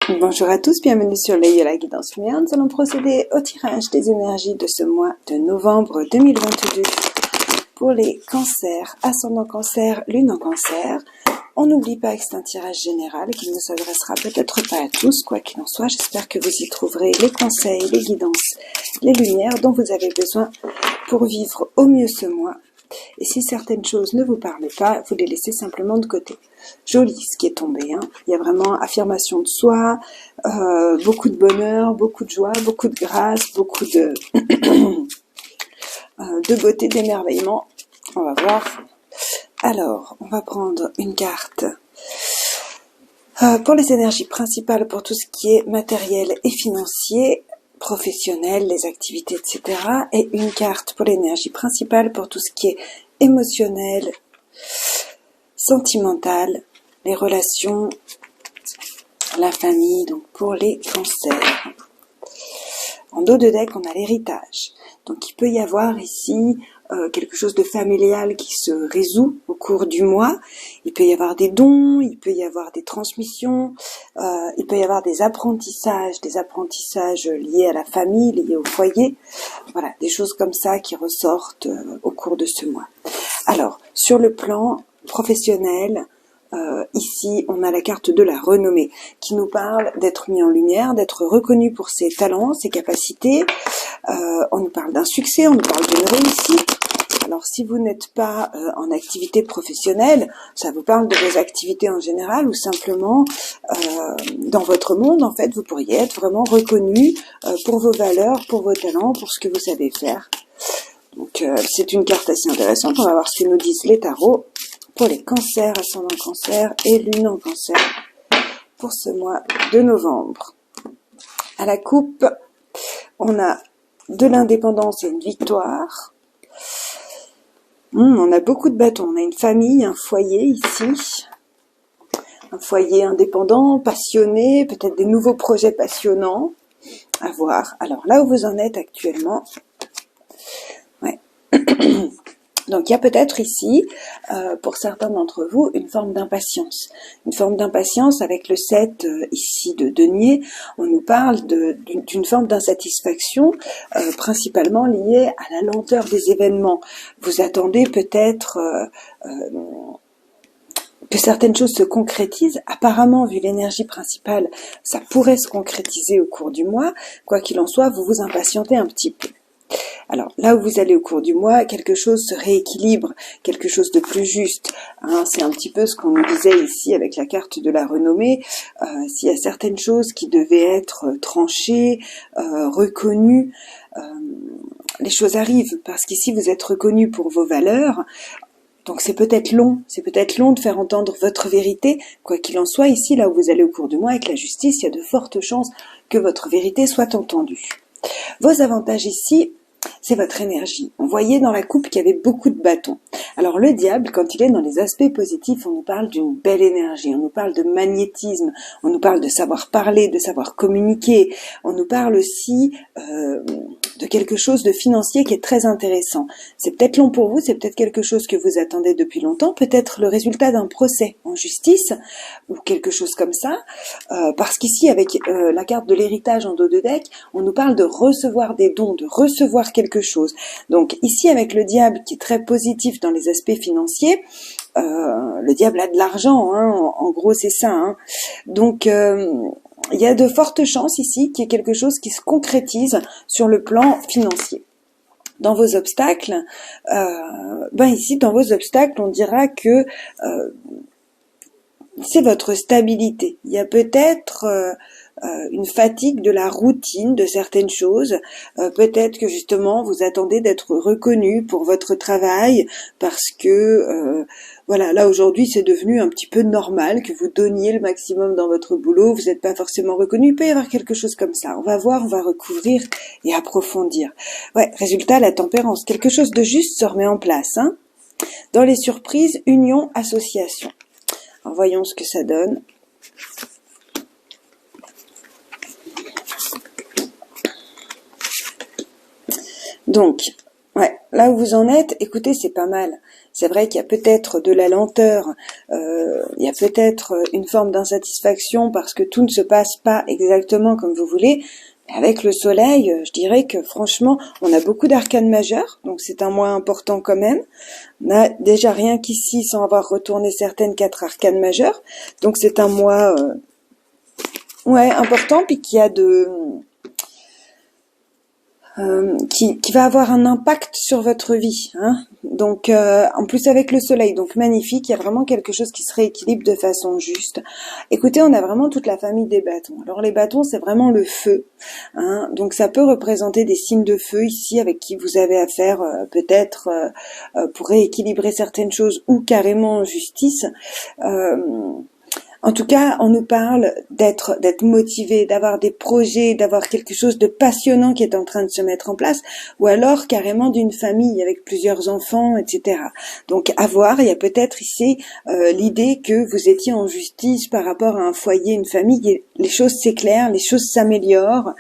Bonjour à tous, bienvenue sur la guidance lumière. Nous allons procéder au tirage des énergies de ce mois de novembre 2022 pour les cancers, ascendant cancer, lune en cancer. On n'oublie pas que c'est un tirage général qui ne s'adressera peut-être pas à tous, quoi qu'il en soit. J'espère que vous y trouverez les conseils, les guidances, les lumières dont vous avez besoin pour vivre au mieux ce mois. Et si certaines choses ne vous parlent pas, vous les laissez simplement de côté. Joli ce qui est tombé, hein. Il y a vraiment affirmation de soi, beaucoup de bonheur, beaucoup de joie, beaucoup de grâce, beaucoup de, de beauté, d'émerveillement. On va voir. Alors, on va prendre une carte pour les énergies principales, pour tout ce qui est matériel et financier, professionnel, les activités, etc. Et une carte pour l'énergie principale, pour tout ce qui est émotionnel, sentimental, les relations, la famille, donc pour les cancers. En dos de deck, on a l'héritage. Donc il peut y avoir ici quelque chose de familial qui se résout au cours du mois. Il peut y avoir des dons, il peut y avoir des transmissions, il peut y avoir des apprentissages liés à la famille, liés au foyer. Voilà, des choses comme ça qui ressortent au cours de ce mois. Alors, sur le plan professionnel, ici, on a la carte de la renommée qui nous parle d'être mis en lumière, d'être reconnu pour ses talents, ses capacités. On nous parle d'un succès, on nous parle d'une réussite. Alors, si vous n'êtes pas en activité professionnelle, ça vous parle de vos activités en général ou simplement dans votre monde, en fait, vous pourriez être vraiment reconnu pour vos valeurs, pour vos talents, pour ce que vous savez faire. Donc, c'est une carte assez intéressante. On va voir ce que nous disent les tarots pour les cancers, ascendant cancer et lune en cancer pour ce mois de novembre. À la coupe, on a de l'indépendance et une victoire. On a beaucoup de bâtons. On a une famille, un foyer ici. Un foyer indépendant, passionné, peut-être des nouveaux projets passionnants à voir. Alors là où vous en êtes actuellement, ouais. Donc il y a peut-être ici, pour certains d'entre vous, une forme d'impatience. Une forme d'impatience avec le 7 ici de denier. On nous parle d'une forme d'insatisfaction, principalement liée à la lenteur des événements. Vous attendez peut-être que certaines choses se concrétisent. Apparemment, vu l'énergie principale, ça pourrait se concrétiser au cours du mois. Quoi qu'il en soit, vous vous impatientez un petit peu. Alors, là où vous allez au cours du mois, quelque chose se rééquilibre, quelque chose de plus juste. Hein, c'est un petit peu ce qu'on nous disait ici avec la carte de la renommée. S'il y a certaines choses qui devaient être tranchées, reconnues, les choses arrivent. Parce qu'ici, vous êtes reconnu pour vos valeurs. Donc c'est peut-être long de faire entendre votre vérité. Quoi qu'il en soit, ici, là où vous allez au cours du mois avec la justice, il y a de fortes chances que votre vérité soit entendue. Vos avantages ici, c'est votre énergie. On voyait dans la coupe qu'il y avait beaucoup de bâtons. Alors le diable, quand il est dans les aspects positifs, on nous parle d'une belle énergie, on nous parle de magnétisme, on nous parle de savoir parler, de savoir communiquer, on nous parle aussi de quelque chose de financier qui est très intéressant. C'est peut-être long pour vous, c'est peut-être quelque chose que vous attendez depuis longtemps, peut-être le résultat d'un procès en justice ou quelque chose comme ça, parce qu'ici avec la carte de l'héritage en dos de deck, on nous parle de recevoir des dons, de recevoir quelque chose. Donc ici avec le diable qui est très positif dans les aspects financiers, le diable a de l'argent, hein, en gros c'est ça. Hein. Donc il y a de fortes chances ici qu'il y ait quelque chose qui se concrétise sur le plan financier. Dans vos obstacles, ici dans vos obstacles, on dira que c'est votre stabilité. Il y a peut-être une fatigue de la routine de certaines choses. Peut-être que justement vous attendez d'être reconnu pour votre travail parce que voilà, là aujourd'hui c'est devenu un petit peu normal que vous donniez le maximum dans votre boulot, vous n'êtes pas forcément reconnu, il peut y avoir quelque chose comme ça. On va voir, on va recouvrir et approfondir. Ouais, résultat, la tempérance, quelque chose de juste se remet en place. Hein. Dans les surprises, union, association. Alors voyons ce que ça donne. Donc, ouais, là où vous en êtes, écoutez, c'est pas mal. C'est vrai qu'il y a peut-être de la lenteur, il y a peut-être une forme d'insatisfaction parce que tout ne se passe pas exactement comme vous voulez. Mais avec le soleil, je dirais que franchement, on a beaucoup d'arcanes majeures, donc c'est un mois important quand même. On a déjà rien qu'ici sans avoir retourné certaines 4 arcanes majeures, donc c'est un mois important, puis qui a qui va avoir un impact sur votre vie, hein. Donc en plus avec le soleil, donc magnifique, il y a vraiment quelque chose qui se rééquilibre de façon juste. Écoutez, on a vraiment toute la famille des bâtons. Alors les bâtons, c'est vraiment le feu, hein. Donc ça peut représenter des signes de feu ici avec qui vous avez affaire peut-être pour rééquilibrer certaines choses ou carrément en justice. En tout cas, on nous parle d'être motivé, d'avoir des projets, d'avoir quelque chose de passionnant qui est en train de se mettre en place, ou alors carrément d'une famille avec plusieurs enfants, etc. Donc à voir, il y a peut-être ici l'idée que vous étiez en justice par rapport à un foyer, une famille, et les choses s'éclairent, les choses s'améliorent,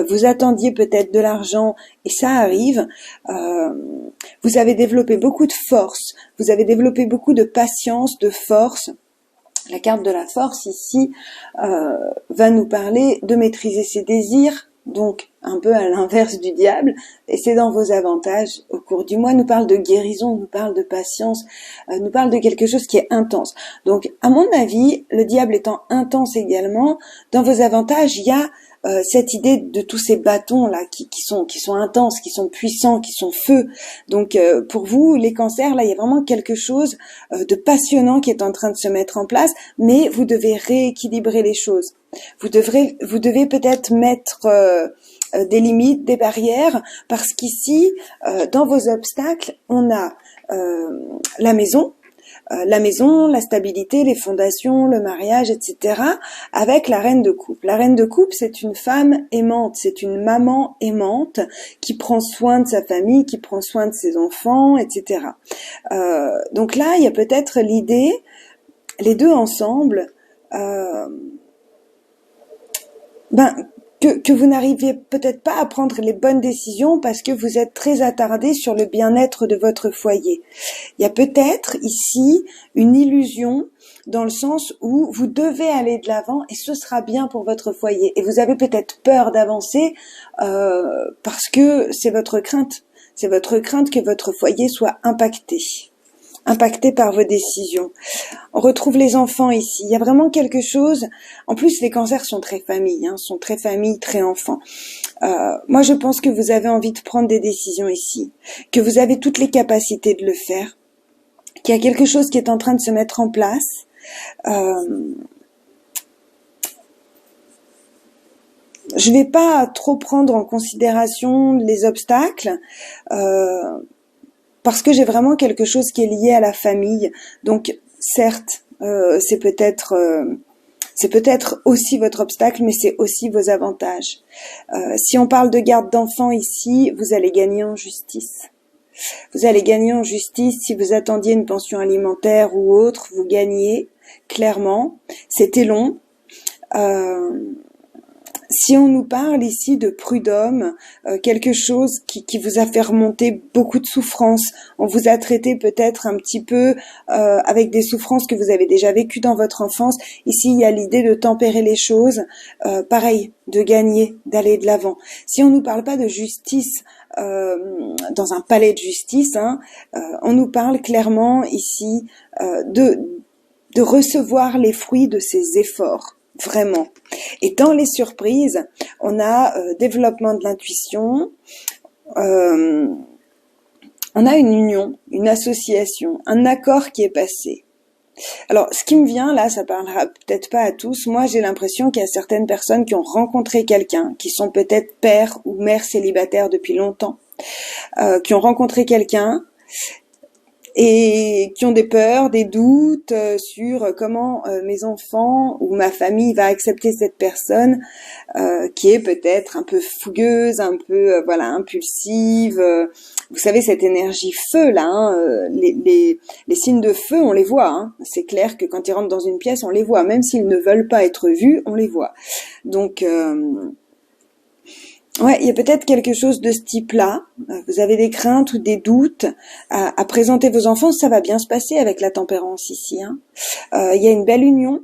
vous attendiez peut-être de l'argent et ça arrive, vous avez développé beaucoup de force, vous avez développé beaucoup de patience, de force. La carte de la force ici va nous parler de maîtriser ses désirs, donc un peu à l'inverse du diable, et c'est dans vos avantages au cours du mois. Nous parle de guérison, nous parle de patience, nous parle de quelque chose qui est intense. Donc à mon avis, le diable étant intense également, dans vos avantages, il y a cette idée de tous ces bâtons là qui sont intenses, qui sont puissants, qui sont feu. Donc pour vous les cancers là, il y a vraiment quelque chose de passionnant qui est en train de se mettre en place, mais vous devez rééquilibrer les choses. Vous devez peut-être mettre des limites, des barrières, parce qu'ici dans vos obstacles, on a la maison, la stabilité, les fondations, le mariage, etc. avec la reine de coupe. La reine de coupe, c'est une femme aimante, c'est une maman aimante qui prend soin de sa famille, qui prend soin de ses enfants, etc. Donc là, il y a peut-être l'idée, les deux ensemble, que vous n'arrivez peut-être pas à prendre les bonnes décisions parce que vous êtes très attardé sur le bien-être de votre foyer. Il y a peut-être ici une illusion dans le sens où vous devez aller de l'avant et ce sera bien pour votre foyer. Et vous avez peut-être peur d'avancer parce que c'est votre crainte. C'est votre crainte que votre foyer soit impacté par vos décisions. On retrouve les enfants ici. Il y a vraiment quelque chose. En plus, les cancers sont très famille, sont très famille, très enfants. Moi, je pense que vous avez envie de prendre des décisions ici, que vous avez toutes les capacités de le faire, qu'il y a quelque chose qui est en train de se mettre en place. Je vais pas trop prendre en considération les obstacles. Parce que j'ai vraiment quelque chose qui est lié à la famille. Donc, certes, c'est peut-être aussi votre obstacle, mais c'est aussi vos avantages. Si on parle de garde d'enfants ici, vous allez gagner en justice. Vous allez gagner en justice si vous attendiez une pension alimentaire ou autre, vous gagnez, clairement. C'était long. Si on nous parle ici de prud'homme, quelque chose qui vous a fait remonter beaucoup de souffrances, on vous a traité peut-être un petit peu avec des souffrances que vous avez déjà vécues dans votre enfance. Ici, il y a l'idée de tempérer les choses, pareil, de gagner, d'aller de l'avant. Si on nous parle pas de justice dans un palais de justice, on nous parle clairement ici de recevoir les fruits de ses efforts. Vraiment. Et dans les surprises, on a développement de l'intuition, on a une union, une association, un accord qui est passé. Alors, ce qui me vient là, ça parlera peut-être pas à tous. Moi, j'ai l'impression qu'il y a certaines personnes qui ont rencontré quelqu'un, qui sont peut-être père ou mère célibataires depuis longtemps, qui ont rencontré quelqu'un et qui ont des peurs, des doutes sur comment mes enfants ou ma famille va accepter cette personne qui est peut-être un peu fougueuse, un peu impulsive. Vous savez, cette énergie feu là, les signes de feu, on les voit. C'est clair que quand ils rentrent dans une pièce, on les voit, même s'ils ne veulent pas être vus, on les voit. Donc Ouais, il y a peut-être quelque chose de ce type-là. Vous avez des craintes ou des doutes à présenter vos enfants. Ça va bien se passer avec la tempérance ici, hein. Il y a une belle union.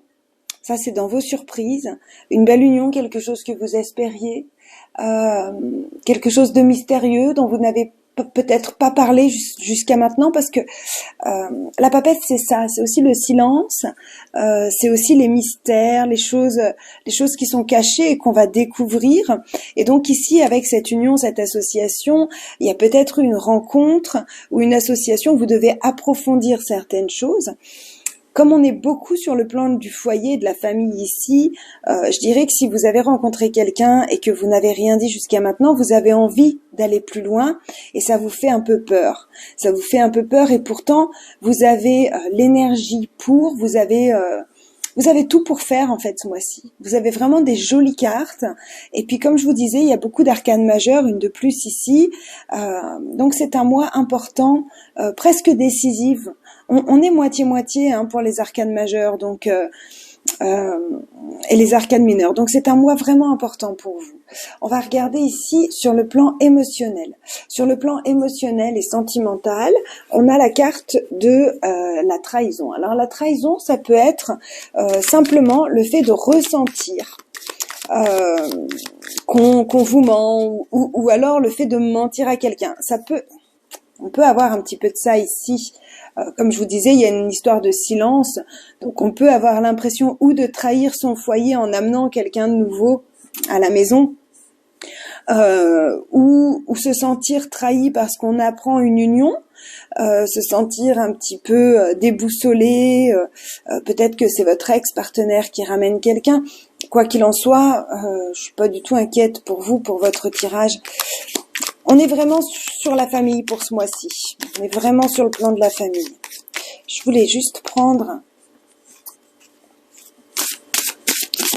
Ça, c'est dans vos surprises. Une belle union, quelque chose que vous espériez. Quelque chose de mystérieux dont vous n'avez peut-être pas parlé jusqu'à maintenant, parce que la papesse, c'est ça, c'est aussi le silence, c'est aussi les mystères, les choses qui sont cachées et qu'on va découvrir. Et donc ici, avec cette union, cette association, il y a peut-être une rencontre ou une association où vous devez approfondir certaines choses. Comme on est beaucoup sur le plan du foyer, de la famille ici, je dirais que si vous avez rencontré quelqu'un et que vous n'avez rien dit jusqu'à maintenant, vous avez envie d'aller plus loin et ça vous fait un peu peur. Ça vous fait un peu peur et pourtant, vous avez l'énergie pour, vous avez tout pour faire en fait ce mois-ci. Vous avez vraiment des jolies cartes. Et puis comme je vous disais, il y a beaucoup d'arcanes majeures, une de plus ici. Donc c'est un mois important, presque décisif. On est moitié-moitié hein, pour les arcanes majeures donc et les arcanes mineures. Donc c'est un mois vraiment important pour vous. On va regarder ici sur le plan émotionnel. Sur le plan émotionnel et sentimental, on a la carte de la trahison. Alors la trahison, ça peut être simplement le fait de ressentir qu'on vous ment ou alors le fait de mentir à quelqu'un. On peut avoir un petit peu de ça ici. Comme je vous disais, il y a une histoire de silence, donc on peut avoir l'impression ou de trahir son foyer en amenant quelqu'un de nouveau à la maison, ou se sentir trahi parce qu'on apprend une union, se sentir un petit peu déboussolé, peut-être que c'est votre ex-partenaire qui ramène quelqu'un. Quoi qu'il en soit, je suis pas du tout inquiète pour vous, pour votre tirage. On est vraiment sur la famille pour ce mois-ci. On est vraiment sur le plan de la famille. Je voulais juste prendre,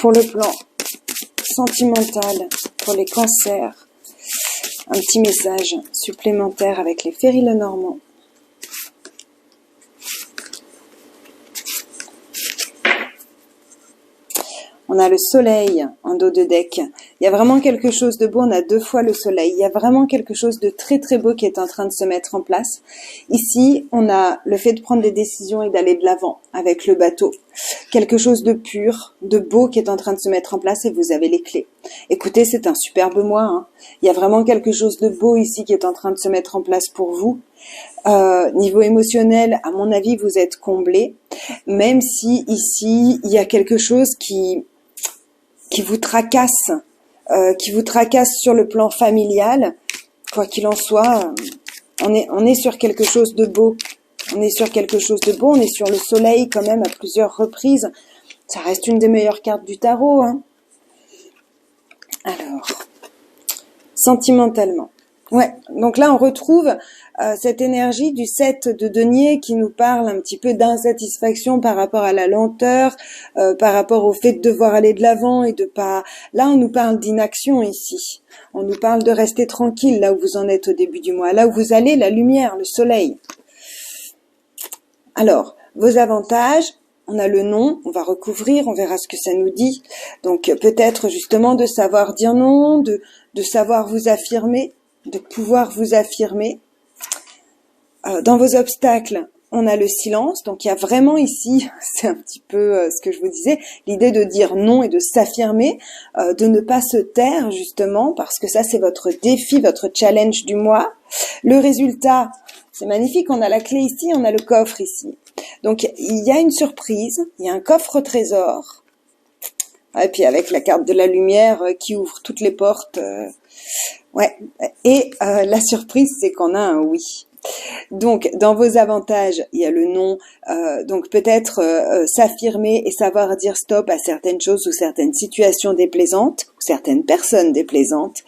pour le plan sentimental, pour les cancers, un petit message supplémentaire avec les Féry Lenormand. On a le soleil en dos de deck. Il y a vraiment quelque chose de beau. On a 2 fois le soleil. Il y a vraiment quelque chose de très très beau qui est en train de se mettre en place. Ici, on a le fait de prendre des décisions et d'aller de l'avant avec le bateau. Quelque chose de pur, de beau qui est en train de se mettre en place et vous avez les clés. Écoutez, c'est un superbe mois, hein. Il y a vraiment quelque chose de beau ici qui est en train de se mettre en place pour vous. Niveau émotionnel, à mon avis, vous êtes comblé. Même si ici, il y a quelque chose qui vous tracasse, sur le plan familial. Quoi qu'il en soit, on est sur quelque chose de beau. On est sur quelque chose de beau. On est sur le soleil quand même à plusieurs reprises. Ça reste une des meilleures cartes du tarot, hein. Alors, sentimentalement. Ouais, donc là on retrouve cette énergie du 7 de denier qui nous parle un petit peu d'insatisfaction par rapport à la lenteur, par rapport au fait de devoir aller de l'avant et de pas... Là on nous parle d'inaction ici, on nous parle de rester tranquille là où vous en êtes au début du mois, là où vous allez, la lumière, le soleil. Alors, vos avantages, on a le non, on va recouvrir, on verra ce que ça nous dit. Donc peut-être justement de savoir dire non, de savoir vous affirmer, de pouvoir vous affirmer. Dans vos obstacles, on a le silence. Donc il y a vraiment ici, c'est un petit peu ce que je vous disais, l'idée de dire non et de s'affirmer, de ne pas se taire justement, parce que ça c'est votre défi, votre challenge du mois. Le résultat, c'est magnifique, on a la clé ici, on a le coffre ici. Donc il y a une surprise, il y a un coffre au trésor. Et puis avec la carte de la lumière qui ouvre toutes les portes. Ouais. Et la surprise, c'est qu'on a un oui. Donc, dans vos avantages, il y a le non. Donc, peut-être s'affirmer et savoir dire stop à certaines choses ou certaines situations déplaisantes ou certaines personnes déplaisantes.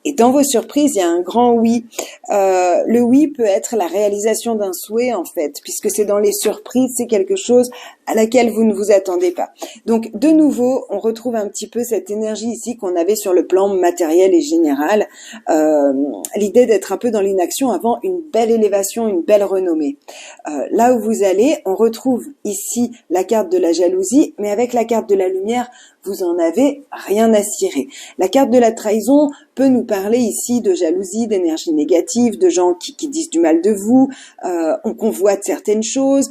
Et dans vos surprises, il y a un grand oui. Le oui peut être la réalisation d'un souhait, en fait, puisque c'est dans les surprises, c'est quelque chose à laquelle vous ne vous attendez pas. Donc, de nouveau, on retrouve un petit peu cette énergie ici qu'on avait sur le plan matériel et général. L'idée d'être un peu dans l'inaction avant une belle élévation, une belle renommée. Là où vous allez, on retrouve ici la carte de la jalousie, mais avec la carte de la lumière, vous en avez rien à cirer. La carte de la trahison peut nous parler ici de jalousie, d'énergie négative, de gens qui disent du mal de vous, on convoite certaines choses.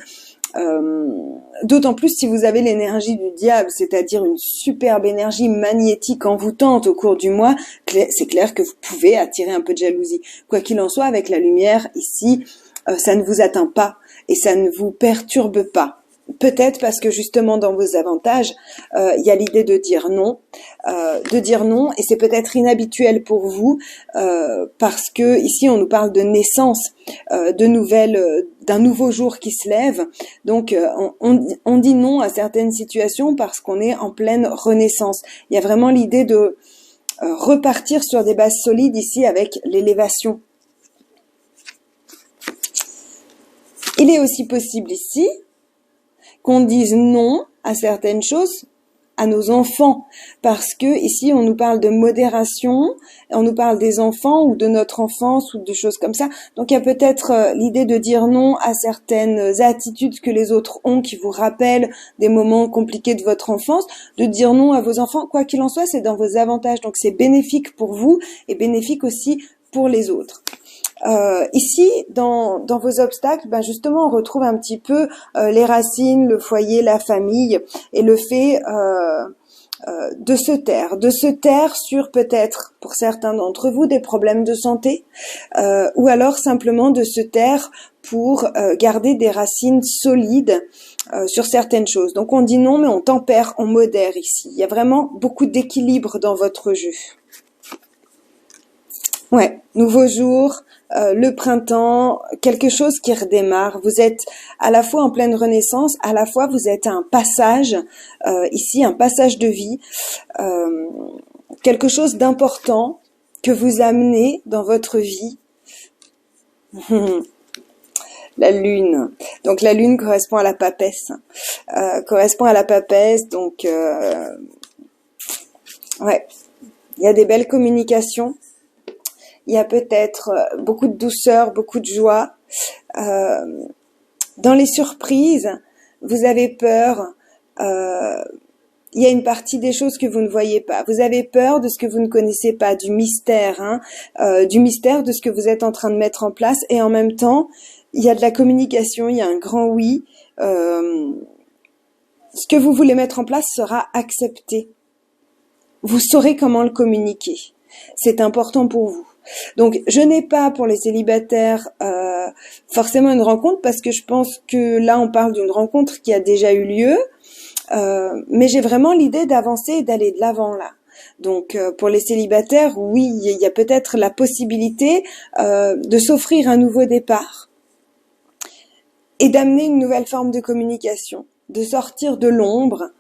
D'autant plus si vous avez l'énergie du diable, c'est-à-dire une superbe énergie magnétique envoûtante au cours du mois, c'est clair que vous pouvez attirer un peu de jalousie. Quoi qu'il en soit, avec la lumière ici, ça ne vous atteint pas et ça ne vous perturbe pas. Peut-être parce que justement dans vos avantages, il y a l'idée de dire non, et c'est peut-être inhabituel pour vous parce que ici on nous parle de naissance, d'un nouveau jour qui se lève. Donc on dit non à certaines situations parce qu'on est en pleine renaissance. Il y a vraiment l'idée de repartir sur des bases solides ici avec l'élévation. Il est aussi possible ici qu'on dise non à certaines choses à nos enfants, parce que ici on nous parle de modération, on nous parle des enfants ou de notre enfance ou de choses comme ça. Donc il y a peut-être l'idée de dire non à certaines attitudes que les autres ont qui vous rappellent des moments compliqués de votre enfance, de dire non à vos enfants. Quoi qu'il en soit, c'est dans vos avantages, donc c'est bénéfique pour vous et bénéfique aussi pour les autres. Ici, dans vos obstacles, justement, on retrouve un petit peu les racines, le foyer, la famille, et le fait de se taire sur peut-être, pour certains d'entre vous, des problèmes de santé, ou alors simplement de se taire pour garder des racines solides sur certaines choses. Donc on dit non, mais on tempère, on modère ici. Il y a vraiment beaucoup d'équilibre dans votre jeu. Ouais, nouveau jour, le printemps, quelque chose qui redémarre. Vous êtes à la fois en pleine renaissance, à la fois vous êtes à un passage, ici un passage de vie, quelque chose d'important que vous amenez dans votre vie. La lune. Donc la lune correspond à la papesse. Donc ouais, il y a des belles communications. Il y a peut-être beaucoup de douceur, beaucoup de joie. Dans les surprises, vous avez peur. Il y a une partie des choses que vous ne voyez pas. Vous avez peur de ce que vous ne connaissez pas, du mystère, du mystère de ce que vous êtes en train de mettre en place. Et en même temps, il y a de la communication, il y a un grand oui. Ce que vous voulez mettre en place sera accepté. Vous saurez comment le communiquer. C'est important pour vous. Donc, je n'ai pas pour les célibataires forcément une rencontre parce que je pense que là, on parle d'une rencontre qui a déjà eu lieu, mais j'ai vraiment l'idée d'avancer et d'aller de l'avant là. Donc, pour les célibataires, oui, il y a peut-être la possibilité de s'offrir un nouveau départ et d'amener une nouvelle forme de communication, de sortir de l'ombre.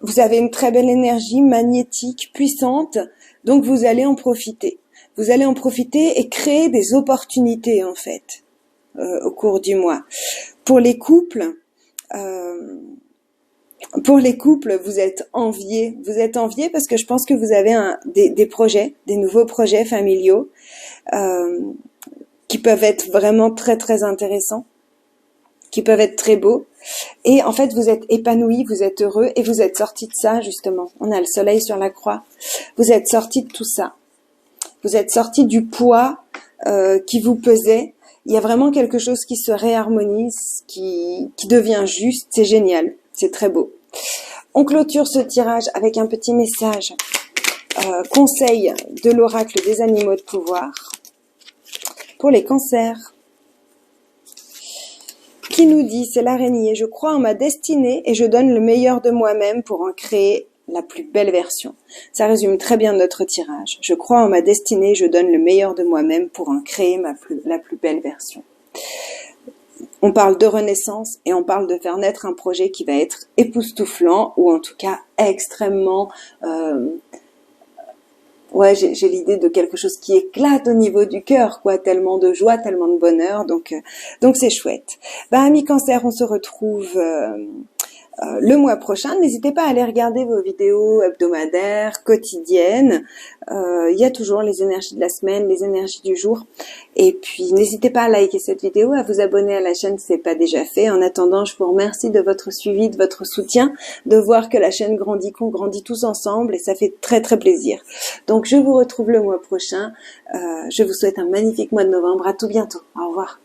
Vous avez une très belle énergie magnétique, puissante, donc vous allez en profiter. Vous allez en profiter et créer des opportunités en fait au cours du mois. Pour les couples, vous êtes enviés. Vous êtes enviés parce que je pense que vous avez des projets, des nouveaux projets familiaux qui peuvent être vraiment très très intéressants, qui peuvent être très beaux. Et en fait, vous êtes épanouis, vous êtes heureux et vous êtes sortis de ça justement. On a le soleil sur la croix. Vous êtes sortis de tout ça. Vous êtes sorti du poids qui vous pesait. Il y a vraiment quelque chose qui se réharmonise, qui devient juste. C'est génial, c'est très beau. On clôture ce tirage avec un petit message. Conseil de l'oracle des animaux de pouvoir pour les cancers. Qui nous dit, c'est l'araignée, je crois en ma destinée et je donne le meilleur de moi-même pour en créer la plus belle version. Ça résume très bien notre tirage. Je crois en ma destinée, je donne le meilleur de moi-même pour en créer la plus belle version. On parle de renaissance et on parle de faire naître un projet qui va être époustouflant ou en tout cas extrêmement... j'ai l'idée de quelque chose qui éclate au niveau du cœur, quoi, tellement de joie, tellement de bonheur, donc c'est chouette. Amis Cancer, on se retrouve le mois prochain. N'hésitez pas à aller regarder vos vidéos hebdomadaires, quotidiennes. Il y a toujours les énergies de la semaine, les énergies du jour. Et puis, n'hésitez pas à liker cette vidéo, à vous abonner à la chaîne si ce n'est pas déjà fait. En attendant, je vous remercie de votre suivi, de votre soutien, de voir que la chaîne grandit, qu'on grandit tous ensemble et ça fait très très plaisir. Donc, je vous retrouve le mois prochain. Je vous souhaite un magnifique mois de novembre. À tout bientôt. Au revoir.